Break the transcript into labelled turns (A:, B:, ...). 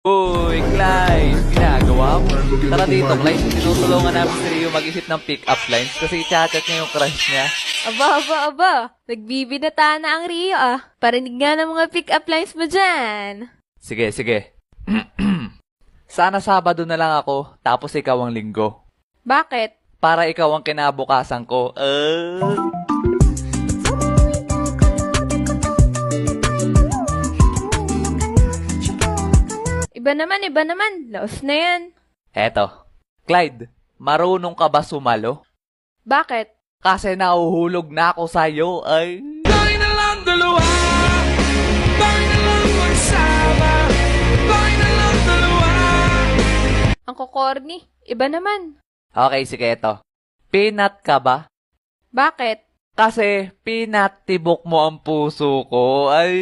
A: Uy, Clyde! Ginagawa mo? Tara dito, Clyde. Tinutulungan namin si Rio mag-isip ng pick-up lines kasi i-chat niya yung crush niya.
B: Aba. Nagbibinata na ang Rio Parinig nga ng mga pick-up lines mo dyan.
A: Sige. Sana Sabado na lang ako, tapos ikaw ang Linggo.
B: Bakit?
A: Para ikaw ang kinabukasan ko.
B: Iba naman. Laos na yan.
A: Eto. Clyde, marunong ka ba sumalo?
B: Bakit?
A: Kasi nahuhulog na ako sa'yo, ay.
C: Tayo na lang dalawa. Tayo na lang magsama. Tayo na lang dalawa.
B: Ang kokorni. Iba naman.
A: Okay, sige, eto. Peanut ka ba?
B: Bakit?
A: Kasi pinatibok mo ang puso ko, ay.